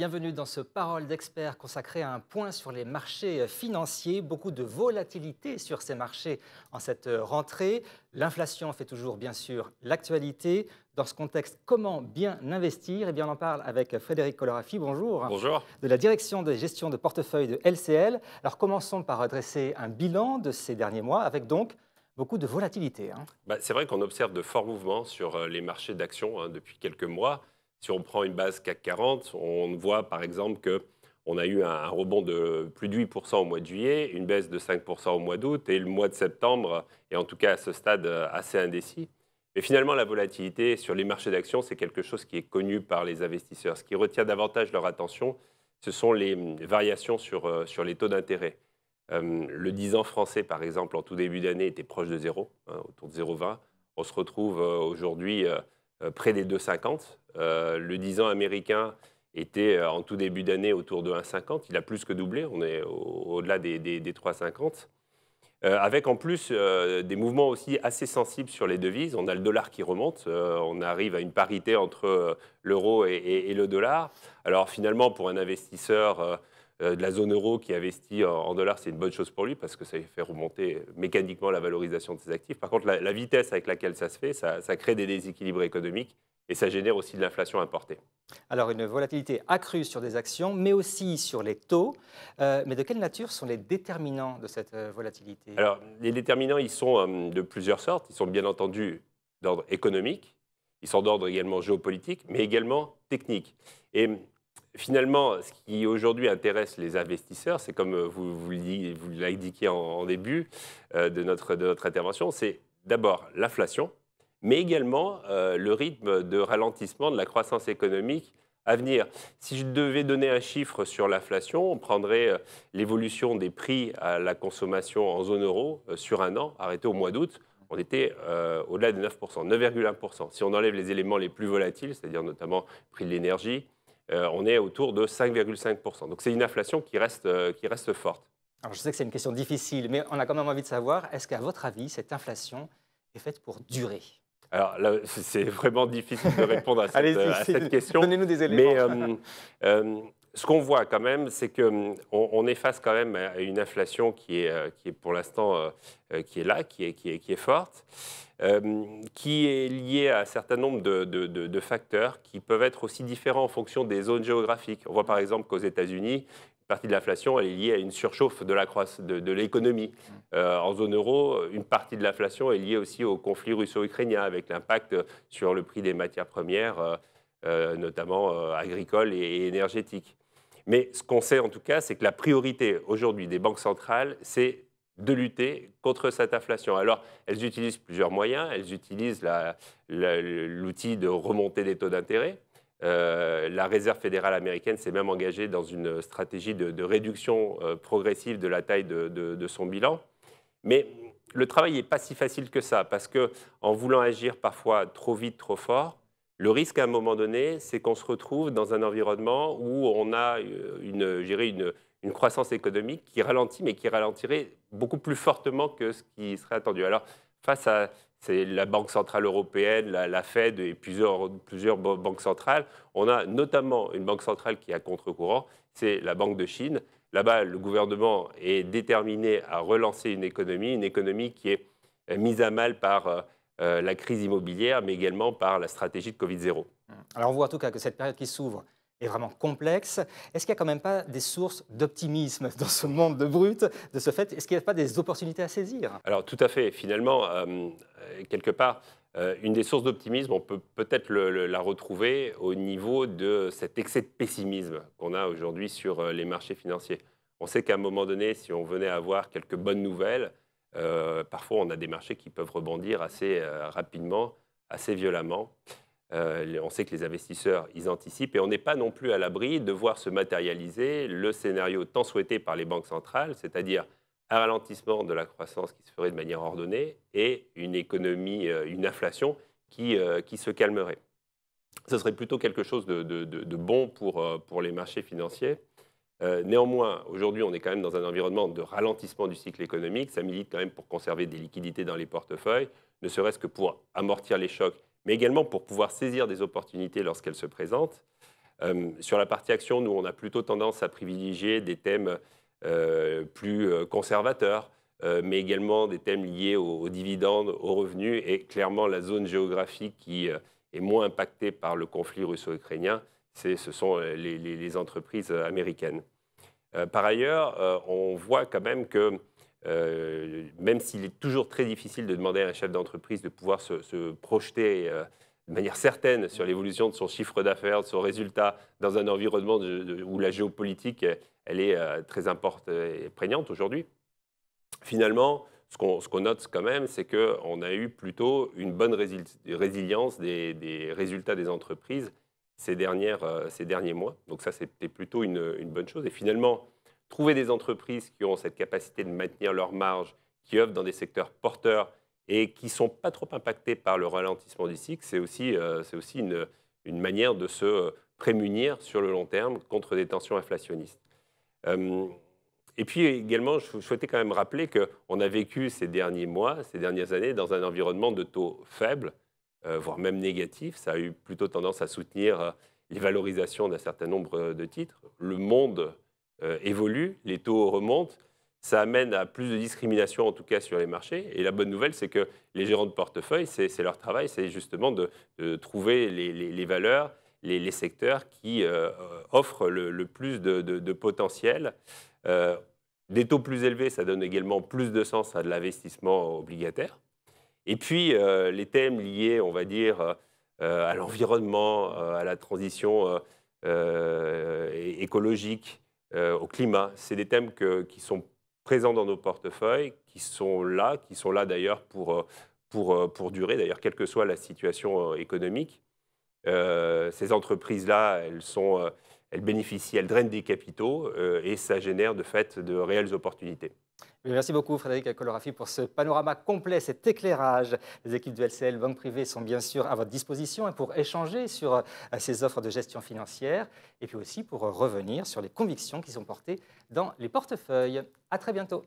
bienvenue dans ce Parole d'experts consacré à un point sur les marchés financiers. Beaucoup de volatilité sur ces marchés en cette rentrée. L'inflation fait toujours bien sûr l'actualité. Dans ce contexte, comment bien investir? Eh bien, on en parle avec Frédéric Colorafi, bonjour, Bonjour. de la direction de gestion de portefeuille de LCL. Alors commençons par dresser un bilan de ces derniers mois avec donc beaucoup de volatilité. C'est vrai qu'on observe de forts mouvements sur les marchés d'actions depuis quelques mois. Si on prend une base CAC 40, on voit par exemple qu'on a eu un rebond de plus de 8% au mois de juillet, une baisse de 5% au mois d'août et le mois de septembre est en tout cas à ce stade assez indécis. Mais finalement, la volatilité sur les marchés d'actions, c'est quelque chose qui est connu par les investisseurs. Ce qui retient davantage leur attention, ce sont les variations sur les taux d'intérêt. Le 10 ans français, par exemple, en tout début d'année, était proche de zéro, autour de 0,20. On se retrouve aujourd'hui près des 2,50. Le 10 ans américain était en tout début d'année autour de 1,50. Il a plus que doublé, on est au-delà des 3,50. Avec en plus des mouvements aussi assez sensibles sur les devises. On a le dollar qui remonte, on arrive à une parité entre l'euro et le dollar. Alors finalement, pour un investisseur de la zone euro qui investit en dollars, c'est une bonne chose pour lui parce que ça fait remonter mécaniquement la valorisation de ses actifs. Par contre, la vitesse avec laquelle ça se fait, ça crée des déséquilibres économiques et ça génère aussi de l'inflation importée. Alors, une volatilité accrue sur des actions, mais aussi sur les taux. Mais de quelle nature sont les déterminants de cette volatilité? Alors, les déterminants, ils sont de plusieurs sortes. Ils sont bien entendu d'ordre économique, ils sont d'ordre également géopolitique, mais également technique. Et finalement, ce qui aujourd'hui intéresse les investisseurs, c'est comme vous l'indiquiez en début de notre intervention, c'est d'abord l'inflation, mais également le rythme de ralentissement de la croissance économique à venir. Si je devais donner un chiffre sur l'inflation, on prendrait l'évolution des prix à la consommation en zone euro sur un an, arrêté au mois d'août. On était au-delà de 9%, 9,1%. Si on enlève les éléments les plus volatiles, c'est-à-dire notamment le prix de l'énergie, on est autour de 5,5%. Donc c'est une inflation qui reste forte. Alors, je sais que c'est une question difficile, mais on a quand même envie de savoir, est-ce qu'à votre avis, cette inflation est faite pour durer? Alors là, c'est vraiment difficile de répondre à cette question. Donnez-nous des éléments. Mais ce qu'on voit quand même, c'est qu'on est face quand même à une inflation qui est pour l'instant qui est là, qui est forte, qui est liée à un certain nombre de facteurs qui peuvent être aussi différents en fonction des zones géographiques. On voit par exemple qu'aux États-Unis, une partie de l'inflation est liée à une surchauffe de l'économie. En zone euro, une partie de l'inflation est liée aussi au conflit russo-ukrainien, avec l'impact sur le prix des matières premières, notamment agricoles et énergétiques. Mais ce qu'on sait en tout cas, c'est que la priorité aujourd'hui des banques centrales, c'est de lutter contre cette inflation. Alors, elles utilisent plusieurs moyens. Elles utilisent l'outil de remontée des taux d'intérêt. La Réserve fédérale américaine s'est même engagée dans une stratégie de réduction progressive de la taille de son bilan. Mais le travail n'est pas si facile que ça, parce qu'en voulant agir parfois trop vite, trop fort, le risque à un moment donné, c'est qu'on se retrouve dans un environnement où on a une croissance économique qui ralentit, mais qui ralentirait beaucoup plus fortement que ce qui serait attendu. Alors, face à la Banque centrale européenne, la Fed et plusieurs banques centrales, on a notamment une banque centrale qui est à contre-courant, c'est la Banque de Chine. Là-bas, le gouvernement est déterminé à relancer une économie qui est mise à mal par la crise immobilière, mais également par la stratégie de Covid-0. Alors, on voit en tout cas que cette période qui s'ouvre est vraiment complexe. Est-ce qu'il n'y a quand même pas des sources d'optimisme dans ce monde de brut, de ce fait? Est-ce qu'il n'y a pas des opportunités à saisir? Alors, tout à fait. Finalement, quelque part, une des sources d'optimisme, on peut peut-être la retrouver au niveau de cet excès de pessimisme qu'on a aujourd'hui sur les marchés financiers. On sait qu'à un moment donné, si on venait à avoir quelques bonnes nouvelles, parfois on a des marchés qui peuvent rebondir assez rapidement, assez violemment. On sait que les investisseurs, ils anticipent et on n'est pas non plus à l'abri de voir se matérialiser le scénario tant souhaité par les banques centrales, c'est-à-dire un ralentissement de la croissance qui se ferait de manière ordonnée et une économie, une inflation qui se calmerait. Ce serait plutôt quelque chose de bon pour les marchés financiers. Néanmoins, aujourd'hui, on est quand même dans un environnement de ralentissement du cycle économique. Ça milite quand même pour conserver des liquidités dans les portefeuilles, ne serait-ce que pour amortir les chocs, mais également pour pouvoir saisir des opportunités lorsqu'elles se présentent. Sur la partie action, nous, on a plutôt tendance à privilégier des thèmes plus conservateurs, mais également des thèmes liés aux dividendes, aux revenus, et clairement la zone géographique qui est moins impactée par le conflit russo-ukrainien, ce sont les entreprises américaines. Par ailleurs, on voit quand même que même s'il est toujours très difficile de demander à un chef d'entreprise de pouvoir se projeter de manière certaine sur l'évolution de son chiffre d'affaires, de son résultat, dans un environnement où la géopolitique elle est très importante et prégnante aujourd'hui, finalement, ce qu'on note quand même, c'est qu'on a eu plutôt une bonne résilience des résultats des entreprises ces derniers mois. Donc ça, c'était plutôt une bonne chose. Et finalement, trouver des entreprises qui ont cette capacité de maintenir leurs marges, qui œuvrent dans des secteurs porteurs et qui ne sont pas trop impactés par le ralentissement du cycle, c'est aussi une manière de se prémunir sur le long terme contre des tensions inflationnistes. Et puis également, je souhaitais quand même rappeler qu'on a vécu ces derniers mois, ces dernières années, dans un environnement de taux faibles, voire même négatifs. Ça a eu plutôt tendance à soutenir les valorisations d'un certain nombre de titres. Le monde évolue, les taux remontent. Ça amène à plus de discrimination, en tout cas sur les marchés. Et la bonne nouvelle, c'est que les gérants de portefeuille, c'est leur travail, c'est justement de trouver les valeurs, les secteurs qui offrent le plus de potentiel. Des taux plus élevés, ça donne également plus de sens à de l'investissement obligataire. Et puis, les thèmes liés, on va dire, à l'environnement, à la transition écologique, au climat, c'est des thèmes qui sont présents dans nos portefeuilles, qui sont là d'ailleurs pour durer, d'ailleurs, quelle que soit la situation économique. Ces entreprises-là, elles bénéficient, elles drainent des capitaux et ça génère de fait de réelles opportunités. Merci beaucoup Frédéric Colorafi pour ce panorama complet, cet éclairage. Les équipes de LCL Banque Privée sont bien sûr à votre disposition pour échanger sur ces offres de gestion financière et puis aussi pour revenir sur les convictions qui sont portées dans les portefeuilles. À très bientôt.